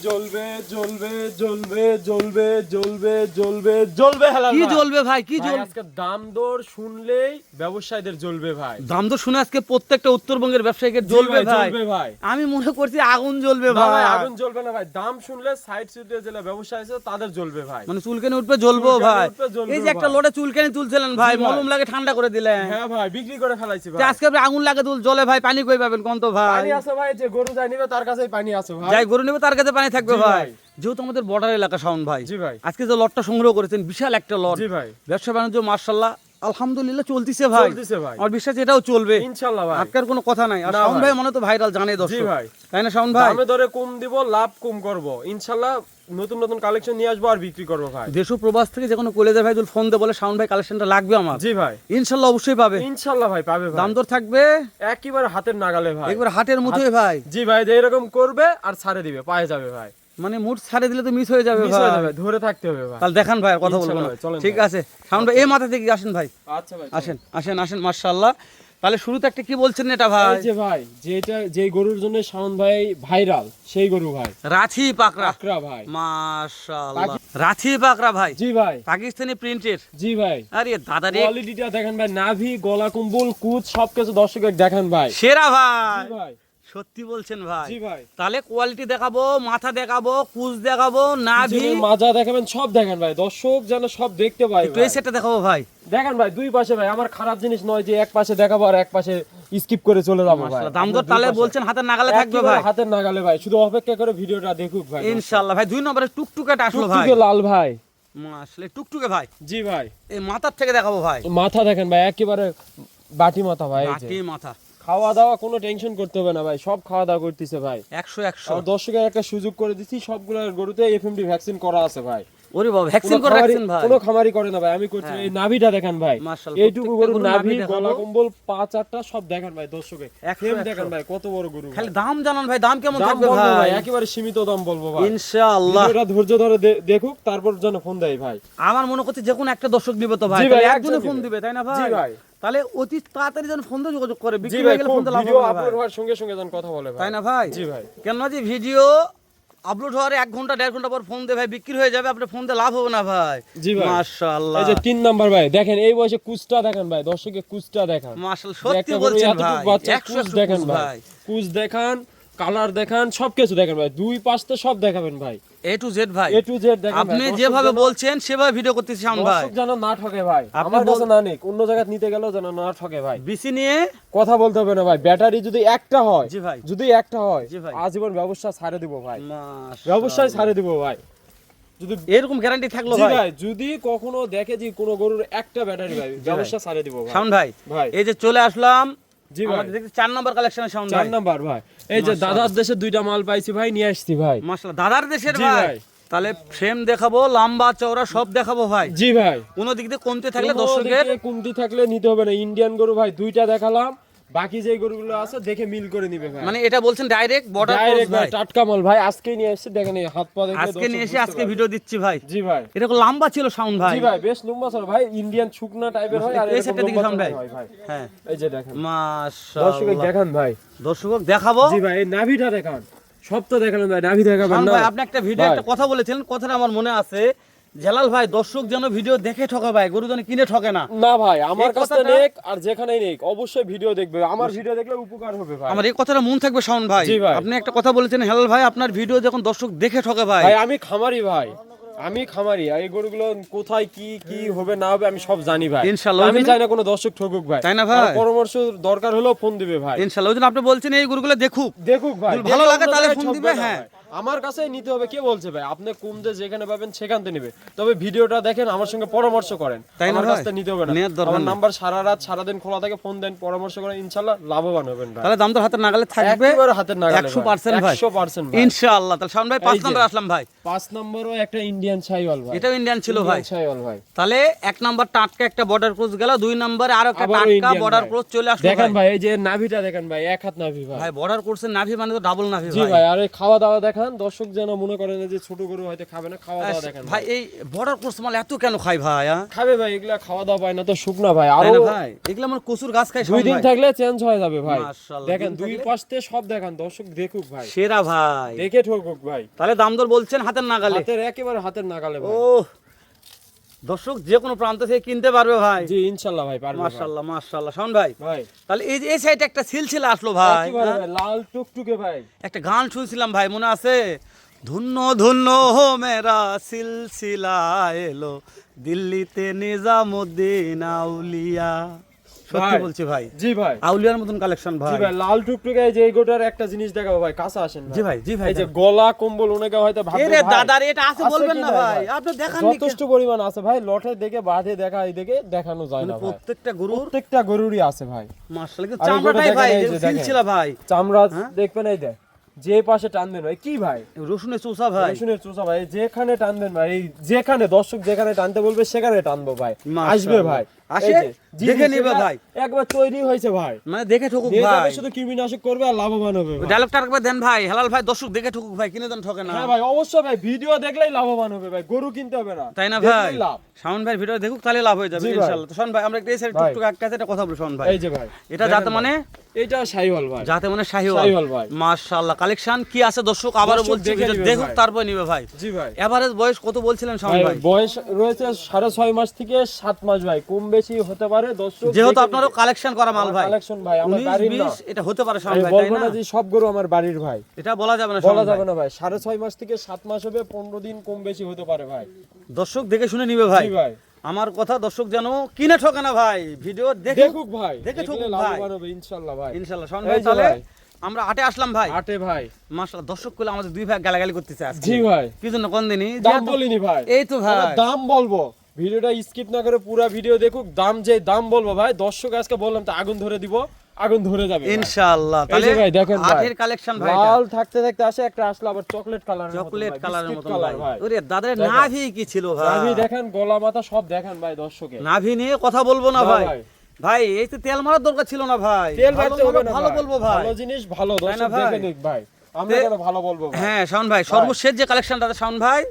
জ্বলবে জ্বলবে জ্বলবে জ্বলবে জ্বলবে জ্বলবে জ্বলবে হেলাল কি ভাই। জ্বলবে ভাই কি ভাই, আজকে দাম দর শুনলেই ব্যবসায়ীদের জ্বলবে ভাই। দাম তো শুনে আজকে প্রত্যেকটা উত্তরবঙ্গের ব্যবসায়ীকে জি জ্বলবে ভাই। জ্বলবে ভাই। আমি মনে করছি আগুন জ্বলবে না ভাই, ভাই। আগুন জ্বলবে না ভাই, দাম শুনলে সাইড সিটে জেলা ব্যবসায়ী আছে তাদের জ্বলবে ভাই। মানে চুলকানি উঠবে জ্বলবো চুলকানি ভাই। উঠবে, জ্বলবে এই যে একটা ভাই। লোটে চুলকানি তুলছিলেন ভাই, জি ভাই। মলম লাগে ঠান্ডা করে দিলেন। হ্যাঁ ভাই, বিক্রি করে ফেলাইছি ভাই। যে আজকে আপনি আগুন লাগে তুল জ্বলে ভাই, পানি কই পাবেন কোন তো ভাই? পানি আছে ভাই, যে গরু যাই নিবে তার কাছেই পানি আছে ভাই। যাই গরু নেবে তার কাছে পানি থাকবে জি ভাই। ভাই। যেহেতু আমাদের বর্ডার এলাকা শাওন ভাই, জি ভাই। আজকে যে লটটা সংগ্রহ করেছেন বিশাল একটা লট। জি ভাই। ব্যবসা বাণিজ্য মাশাআল্লাহ আলহামদুলিল্লাহ চলতেছে ভাই। চলতেছে ভাই। আমার বিশ্বাস এটাও চলবে ইনশাআল্লাহ ভাই। আজকের কোনো কথা নাই। আর না শাওন ভাই। ভাই মনে তো ভাইরাল জানে জি দর্শক, ভাই। তাই না শাওন ভাই? দামে দরে কম দিব, লাভ কম করব ইনশাআল্লাহ। নতুন নতুন কালেকশন নিয়ে আসবো আর বিক্রি করবো ভাই। দেশ ও প্রবাস থেকে যে কোনো কলেজের ভাই যদি ফোন দিয়ে বলে শাওন ভাই কালেকশনটা লাগবে আমার, জি ভাই। ইনশাআল্লাহ অবশ্যই পাবে। ইনশাআল্লাহ ভাই পাবে ভাই। দাম দর থাকবে একেবারে হাতের নাগালে ভাই। একবার হাটের মতোই ভাই। জি ভাই, যে এরকম করবে আর ছাড়ে দিবে, পায়ে যাবে ভাই। মানে মুড ছাড়ে দিলে তো মিস হয়ে যাবে মিস ভাই। হয়ে যাবে, ধরে থাকতে হবে ভাই। তাহলে দেখান ভাই, আর কথা বলবো ইনশাআল্লাহ না। ভাই, চলেন ঠিক ভাই। আছে শাওন ভাই এই মাথা থেকে আসেন ভাই, আচ্ছা ভাই, আসেন আসেন আসেন মাশাআল্লাহ। তাহলে শুরুতে একটা কি বলছেন এটা ভাই? এই যে ভাই, যেটা যে গরুর জন্য শাওন ভাই ভাইরাল, সেই গরু ভাই, রাথি পাকড়া। আকরা ভাই। মাশাআল্লাহ রাথি পাকড়া ভাই, জি ভাই। পাকিস্তানি প্রিন্টের। জি ভাই। আরে দাদা রে কোয়ালিটিটা দেখেন ভাই, নাভি, গলা কম্বল, কুচ সবকিছু দর্শকের দেখেন ভাই। সেরা ভাই। জি ভাই। সত্যি বলছেন ভাই। জি ভাই। তাহলে কোয়ালিটি দেখাবো, মাথা দেখাবো, কুচ দেখাবো, নাভি, পিছনে মাজা দেখাবেন, সব দেখেন ভাই, দর্শক যেন সব দেখতে পায় একটু ভাই। এই সেটটা দেখাবো ভাই। দেখেন ভাই, দুই পাশে ভাই, আমার খারাপ জিনিস নয় যে এক পাশে দেখাবো আর এক পাশে স্কিপ করে চলে যাবো ভাই। মাশাআল্লাহ দাম দর তাহলে বলছেন হাতের নাগালে থাকবে একেবারে ভাই। হাতের নাগালে ভাই, শুধু অপেক্ষা করে ভিডিওটা দেখুক ভাই। ইনশাআল্লাহ ভাই। দুই নম্বরে টুকটুকাটা আসলো ভাই। টুকটুকে লাল ভাই। আসলে টুকটুকে ভাই, জি ভাই। এই মাথার থেকে দেখাবো ভাই। মাথা দেখেন ভাই, একেবারে বাটি মাথা ভাই। এই যে বাটি মাথা খাওয়া দাওয়া কোনো টেনশন করতে হবে না ভাই, সব খাওয়া দাওয়া করতেছে ভাই। 100 আর দর্শকের একটা সুযোগ করে দিচ্ছি, সবগুলোর গরুতে এফএমডি ভ্যাকসিন করা আছে ভাই। ওরে বাবা ভ্যাকসিন করে রাখছেন ভাই। কোনো খামারি করে না ভাই, আমি করছি। হ্যাঁ। এই নাভিটা দেখেন ভাই, মাশাআল্লাহ, এইটুকু প্রত্যেকটা গরুর গরুর নাভি, নাভি দেখাবো। গলা কম্বল, পা চারটা সব দেখেন ভাই দর্শকে। 100 ফ্রেম দেখেন ভাই, কত বড় গরু খালি ভাই। দাম জানান ভাই, দাম কেমন দাম থাকবে বলবো ভাই, ভাই? একেবারে সীমিত দাম বলবো ভাই। ইনশাআল্লাহ ভিডিওটা ধৈর্য ধরে দেখুক, তারপর যেন ফোন দেয় ভাই। আমার মনে করছে যে কোনো একটা দর্শক নিবে তো ভাই, জি ভাই, তাহলে একজন একজনে ফোন নিবে। দিবে তাই না ভাই? জি ভাই। তাহলে অতি তাড়াতাড়ি যেন ফোন দিয়ে যোগাযোগ করে, জি বিক্রি ভাই, হয়ে গেলে ফোন দিয়ে লাভ ভিডিও হবে না আপলোড ভাই। হওয়ার সঙ্গে সঙ্গে যেন কথা বলে ভাই। তাই না ভাই? জি ভাই। কেন যে ভিডিও আপলোড হওয়ার 1 ঘন্টা 1.5 ঘন্টা পর ফোন দিয়ে ভাই বিক্রি হয়ে যাবে, আপনি ফোন দিয়ে লাভ হবে না ভাই। জি ভাই। মাশাআল্লাহ এই যে 3 নাম্বার ভাই, দেখেন এই বয়সে কুচটা দেখেন ভাই, দর্শকে কুচটা দেখেন। মাশাআল্লাহ যে সত্যি একটা গরু বলছেন এতটুকু ভাই, বাচ্চা, 100 কুচ দেখেন ভাই, ভাই। কুচ দেখান, কালার দেখান, সবকিছু দেখেন ভাই, দুই পাশে সব দেখাবেন ভাই, A to Z ভাই। এ টু জেড দেখেন ভাই। আপনি দর্শক যেভাবে যেন- বলছেন সেভাবে ভিডিও করতেছি শাওন ভাই। দর্শক যেন না ঠকে ভাই, আপনি আমার কাছে না নেই, অন্য জায়গায় নিতে গেলেও যেন না ঠকে ভাই। বিসি নিয়ে কথা বলতে হবে না ভাই, ব্যাটারি যদি একটা হয়, জি ভাই। যদি একটা হয়, জি ভাই। আজীবন ব্যবসা ছাড়ে দিব ভাই, মাশাআল্লাহ। ব্যবসায় ছাড়ে দিব ভাই। যদি এরকম গ্যারান্টি থাকলো জি ভাই। ভাই, যদি কখনো দেখে যে কোনো গরুর একটা ব্যাটারি ভাই, ব্যবসা ছাড়ে দিব ভাই। শাওন ভাই ভাই। এই যে চলে আসলাম, জি ভাই। আমাদের দেখতে 4 নম্বর কালেকশন শাওন 4 ভাই। নাম্বার ভাই, এই যে দাদার দেশে দুইটা মাল পাইছি ভাই, নিয়ে আসছি ভাই। মাশাআল্লাহ দাদার দেশের জি ভাই। ভাই। তাহলে ফ্রেম দেখাবো, লম্বা চওড়া সব দেখাবো ভাই। জি ভাই। কোন দিক দিয়ে কমতে থাকলে কোনো দর্শকের দিকে কমতি থাকলে নিতে হবে না, ইন্ডিয়ান গরু ভাই দুইটা দেখালাম, বাকি যে গরুগুলো আছে দেখে মিল করে নিবে ভাই। মানে এটা বলছেন ডাইরেক্ট বর্ডার ক্রস ডাইরেক্ট ভাই, ভাই। টাটকা মাল ভাই, আজকেই নিয়ে এসেছি, দেখেন এই হাত পা দেখলে আজকে দর্শক নিয়ে এসে বুঝতে আজকে পারবে। ভিডিও দিচ্ছি ভাই। জি ভাই। এটা খুব লম্বা ছিল শাওন ভাই। জি ভাই, বেশ লম্বা ছিল ভাই, ইন্ডিয়ান শুকনা টাইপের হয় আর এই এরকম সেটটা দেখি লম্বা শাওন ভাই। চওড়া হয় ভাই। হ্যাঁ এই যে দেখেন, দর্শক মাশাআল্লাহ দেখান ভাই। দর্শক দেখাবো। জি ভাই, এই নাভিটা দেখান, সব তো দেখালেন ভাই, নাভি দেখাবেন শাওন না ভাই আপনি একটা ভিডিও ভাই। একটা কথা বলেছিলেন, কথাটা আমার মনে আছে। জালাল ভাই দর্শক যেন ভিডিও দেখে ঠকে ভাই, গরু যেন কিনে ঠকে না। না ভাই, আমার এই কাছে কথাটা- নেক আর যেখানেই নেক, অবশ্যই ভিডিও দেখবে, আমার ভিডিও দেখলে উপকার হবে ভাই। আমার এই কথাটা মন থাকবে শাওন ভাই। জি ভাই। আপনি একটা কথা বলেছেন হেলাল ভাই, আপনার ভিডিও যখন দর্শক দেখে ঠকে ভাই। ভাই আমি খামারি ভাই, আমি খামারি, আর এই গরুগুলো কোথায় কি কি হবে না হবে আমি সব জানি ভাই। ইনশাআল্লাহ। আমি চাই না কোনো দর্শক ঠকুক ভাই, তাই না ভাই? আর পরামর্শ দরকার হলেও ফোন দিবে ভাই, ইনশাআল্লাহ ওই জন্য আপনি বলছেন এই গরুগুলো দেখুক। দেখুক ভাই, যদি ভালো দেখে লাগে অন্য তাহলে জায়গায় ফোন ঠকবে দিবে, না হ্যাঁ। ভাই। আমার কাছেই নিতে হবে, কে বলছে ভাই আপনি কমতে যেখানে পাবেন সেখান থেকে নেবে, তবে ভিডিওটা দেখেন, আমার সঙ্গে পরামর্শ করেন, তাই না আমার ভাই? কাছ থেকে নিতে হবে না। নেওয়ার দরকার আমার নেই। নাম্বার সারা রাত সারা দিন খোলা থাকে, ফোন দেন, পরামর্শ করেন, ইনশাআল্লাহ লাভবান হবেন ভাই। তাহলে দাম তো হাতের নাগালে থাকবে একেবারে হাতের নাগালে 100% ভাই। 100% ভাই। ইনশাআল্লাহ। তাহলে শাওন ভাই 5 এই যে। নম্বর আসলাম ভাই। 5 নম্বরও একটা ইন্ডিয়ান ছাইওয়াল ভাই, এটাও ইন্ডিয়ান ছিল ভাই। ইন্ডিয়ান ছাইওয়াল ভাই। তাহলে 1 নাম্বার টাটকা একটা বর্ডার ক্রস গেল, 2 নম্বরে আরো একটা আবারও টাটকা ইন্ডিয়ান বর্ডার ভাই। ক্রস চলে আসলো দেখেন ভাই। ভাই, এই যে নাভিটা দেখেন ভাই, এক হাত নাভি ভাই। ভাই বর্ডার ক্রসের নাভি মানে তো ডাবল নাভি জি ভাই। ভাই, আর এই খাওয়া দাওয়া দেখেন, দেখান, দর্শক যেন মনে করেন যে ছোট গরু হয়তো খাবে না, খাওয়া দাওয়া দেখেন ভাই এই বর্ডার ক্রস মাল এত কেন খাই ভাই? খাবে ভাই, এগুলা খাওয়া দাওয়া পায় না তো, শুকনা ভাই। তাই আরো না ভাই? এগুলা মানে কচুর গাছ খাই 2 দিন থাকলে চেঞ্জ হয়ে যাবে ভাই। মাশাআল্লাহ, দেখেন দিন দুই থাকলে- পাশে সব দেখান, দর্শক দেখুক ভাই, সেরা ভাই। দেখে ঠকুক ভাই। তাহলে দাম দর বলছেন হাতের নাগালে? হাতের একেবারে হাতের নাগালে ভাই। ও দর্শক যে কোনো প্রান্ত থেকে কিনতে পারবে ভাই। জি ইনশাআল্লাহ ভাই পারবে ভাই। মাশাআল্লাহ মাশাআল্লাহ। শাওন ভাই ভাই তাহলে এই যে এই সাইডে একটা সিলসিলা আসলো ভাই, একেবারে ভাই, লাল টুকটুকে ভাই। একটা গান শুনছিলাম ভাই, মনে আছে? ধন্য ধন্য হো মেরা সিলসিলা এলো দিল্লিতে নিজামুদ্দিন আউলিয়া। সত্যি ভাই। বলছি ভাই, জি ভাই, আউলিয়ার মতন কালেকশন জি ভাই। ভাই, লাল টুকটুকে। এই যে এই গোটার একটা জিনিস দেখাবো ভাই, কাছে আসেন জি ভাই, জি ভাই। এই যে গলা কম্বল অনেকে হয়তো ভাববে এরে ভাই, দাদা রে, এটা আছে আছে বলবেন কি না নাই ভাই? ভাই? আপনি দেখান যথেষ্ট পরিমাণ আছে ভাই, লটে দেখে বাঁধে দেখা এই দেখে দেখানো যায় না ভাই। প্রত্যেকটা গরুর প্রত্যেকটা গরুরই আছে ভাই। মাশাআল্লাহ, কিন্তু আর এই চামড়াটাই গোটা ভাই দেখেন, এই যে দেখেন। সিলসিলা ভাই। চামড়া হ্যাঁ? দেখবেন, এই দেখ যে পাশে টানবেন ভাই, কি ভাই রসুনের চোষা ভাই। রসুনের চোষা ভাই, যেখানে টানবেন ভাই, এই যেখানে দর্শক যেখানে টানতে বলবে সেখানে টানবো ভাই, মাশাআল্লাহ। আসবে ভাই, আসে, এই যে, দেখে জিনিস নিবে এটা ভাই। একবার তৈরি হয়েছে ভাই, মানে দেখে ঠকুক নিয়ে যাবে, ভাই। শুধু কৃমিনাশক করবে আর লাভবান হবে ভাই। ডায়লগটা একবার দেন ভাই, হেলাল ভাই। দর্শক দেখে ঠকুক ভাই, কিনে দেন, ঠকে না। হ্যাঁ ভাই অবশ্যই ভাই, ভিডিও দেখলেই লাভবান হবে ভাই, গরু কিনতে হবে না, তাই না ভাই? দেখলেই লাভ। শাওন ভাই ভিডিও দেখুক, তাহলে লাভ হয়ে যাবে জি ভাই। ইনশাআল্লাহ। তো শাওন ভাই আমরা একটা এই সাইড ভাই। টুকটুক এক কাছে একটা কথা বলি শাওন ভাই। এই যে ভাই এটা দেখেন যাতে ভাই, মানে এটা শাহিওয়াল ভাই, যাতে মানে শাহিওয়াল শাহিওয়াল ভাই। মাশাআল্লাহ। কালেকশন কি আছে দর্শক আবারও দর্শক বলছি, দেখে ভিডিও নিবে দেখুক ভাই। তারপর নিবে ভাই। জি ভাই। এভারেজ বয়স কত বলছিলেন শাওন ভাই ভাই? বয়স রয়েছে 6.5 মাস থেকে 7 মাস ভাই, কম বেশি হতে পারে দর্শক। যেহেতু আপনারও কালেকশন করা মাল ভাই, কালেকশন ভাই, আমার 19 বাড়ির না, 20 এটা হতে পারে শাওন আমি ভাই, তাই বলবো না? না যে সব গরু আমার বাড়ির ভাই, এটা বলা যাবে না বলা শাওন যাবে ভাই। না ভাই। 6.5 মাস থেকে 7 মাস হবে, 15 দিন কম বেশি হতে পারে ভাই। দর্শক দেখে শুনে নিবে ভাই। জি ভাই, আমার কথা দর্শক যেন কিনে ঠকে না ভাই, ভিডিও দেখুক দেখুক ভাই, দেখে দেখলে ঠকুক ভাই লাভবান হবে ইনশাআল্লাহ ভাই। ইনশাআল্লাহ। শাওন এই ভাই যে তাহলে ভাই। আমরা হাটে আসলাম ভাই। আটে ভাই। মাশাআল্লাহ, দর্শক কইলে আমাদের দুই ভাই গালাগালি করতেছে আজকে। জি ভাই, কি জন্য কোন দিনই দাম বলিনি ভাই, এই তো ভাই। আমরা দাম বলবো, ভিডিওটা স্কিপ না করে পুরো ভিডিও দেখুক, দাম যে দাম বলবো ভাই, দর্শক আজকে বললাম তো আগুন ধরে দিব, আগুন ধরে যাবে ভাই। ইনশাআল্লাহ। এই তাহলে যে ভাই দেখেন ভাই, আঠের কালেকশন ভাই, লাল থাকতে থাকতে আসে একটা, আসলো আবার চকলেট কালারের মতো চকলেট ভাই, কালারের বিস্কিট মতন কালার ভাই। ওরে দাদার দেখেন। নাভি কি ছিল ভাই? নাভি দেখেন, গলা মাথা সব দেখেন ভাই দর্শকে। নাভি নিয়ে কথা বলবো না না ভাই। ভাই। ভাই এই তো তেল মারার দরকার ছিল না ভাই। তেল ভালো মারতে হবে না ভালো ভাই, বলবো ভাই। ভালো জিনিস ভালো, তাই না দর্শক ভাই? দেখে নিক ভাই, আমরা কেন ভালো বলবো ভাই। হ্যাঁ শাওন ভাই, সর্বশেষ যে কালেকশনটা শাওন ভাই,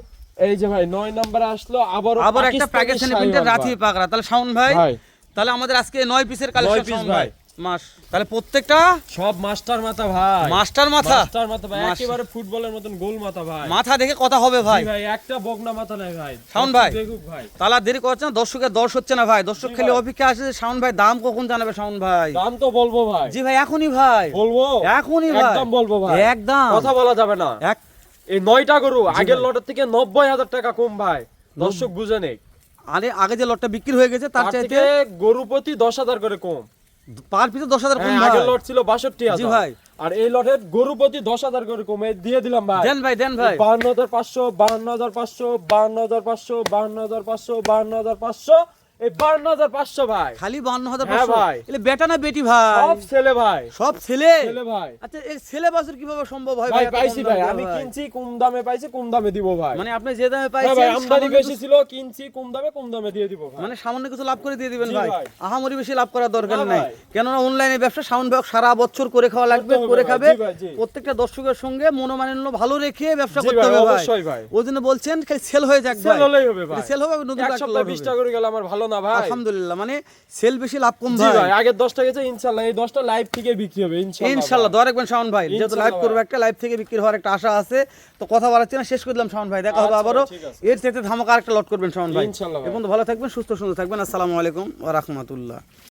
এই যে ভাই 9 নম্বরে আসলো আবার একটা পাকিস্তানি প্রিন্টের রাথি পাকড়া। তাহলে শাওন ভাই ভাই তাহলে আমাদের আজকে 9 পিসের কালেকশন 9 পিস শাওন ভাই। ভাই। মাস তাহলে প্রত্যেকটা সব মাস্টার মাথা ভাই, মাস্টার মাথা। মাস্টার মাথা ভাই, মাস- একেবারে ফুটবলের মতন গোল মাথা ভাই। মাথা দেখে কথা হবে ভাই। জি ভাই, একটা বগনা মাথা নাই ভাই, শাওন দর্শক ভাই। দেখুক ভাই, তাহলে আর দেরি করছে না, দর্শকের দর্শ হচ্ছে না ভাই। দর্শক জি খেলে ভাই। অপেক্ষা আছে যে শাওন ভাই দাম কখন জানাবে শাওন ভাই। দাম তো বলবো ভাই। জি ভাই এখনই ভাই, বলবো এখনই ভাই, একদম বলবো ভাই, একদম কথা বলা যাবে না। এক এই 9টা গরু আগের লটের থেকে 90,000 টাকা কম ভাই, দর্শক বুঝে নেই। আগে যে লটটা বিক্রি হয়ে গেছে তার তার চাইতে থেকে গরু প্রতি 10,000 করে কম। পার পিছে 10,000 কম হ্যাঁ, ভাই। আগের লট ছিল 62,000, জি ভাই। আর এই লটের গরু প্রতি 10,000 করে কমে দিয়ে দিলাম ভাই। দেন ভাই, দেন ভাই। 52,500, 52,500, 52,500, 52,500, 52,500, এই 52,500 ভাই, খালি 52,500 হ্যাঁ ভাই। এলে বেটা না বেটি ভাই? সব ছেলে ভাই, সব ছেলে। ছেলে ভাই। আচ্ছা এই ছেলে বাছুর কিভাবে সম্ভব হয় ভাই এত কম পাইছি দামে ভাই, দেওয়া আমি ভাই? কিনছি কম দামে, পাইছি কম দামে দিব ভাই। মানে আপনি যে দামে হ্যাঁ পাইছেন ভাই, আমদানি সামান্য বেশি কিছু- ছিল, কিনছি কম দামে দিয়ে দিব ভাই। মানে সামান্য কিছু লাভ করে দিয়ে দিবেন জি ভাই। ভাই। আহামরি বেশি লাভ করার দরকার না নাই, ভাই। কেননা অনলাইনে ব্যবসা শাওন ভাই সারা বছর করে খাওয়া লাগবে, করতে হবে করে ভাই, খাবে। জি ভাই, জি। প্রত্যেকটা দর্শকের সঙ্গে মনোমালিন্য ভালো রেখে ব্যবসা জি করতে ভাই, হবে ভাই। অবশ্যই ভাই। ওই জন্য বলছেন খালি সেল হয়ে যাক সেল ভাই। হলেই হবে ভাই, সেল হবে নতুন এক একটা সপ্তাহে load 20টা হবে। করে গেলে আমার ভালো না ভাই। আলহামদুলিল্লাহ, মানে সেল বেশি লাভ কম জি ভাই। ভাই, আগের 10টা গেছে, ইনশাআল্লাহ এই 10টা লাইভ থেকে বিক্রি হবে ইনশাআল্লাহ দোয়া রাখবেন শাওন ভাই, যেহেতু ইনশাআল্লাহ লাইভ করবো ভাই। একটা, লাইভ থেকে বিক্রি হওয়ার একটা আশা আছে। তো কথা বলাচ্ছি না, শেষ করে দিলাম শাওন ভাই, দেখা হবে আচ্ছা আবারও। ভাই, ঠিক আছে। এর চাইতে ধামাকা একটা লট করবেন শাওন ভাই। ইনশাআল্লাহ ভাই। এখন তো ভালো থাকবেন, সুস্থ সুন্দর থাকবেন। আসসালামু আলাইকুম ওয়া রাহমাতুল্লাহ।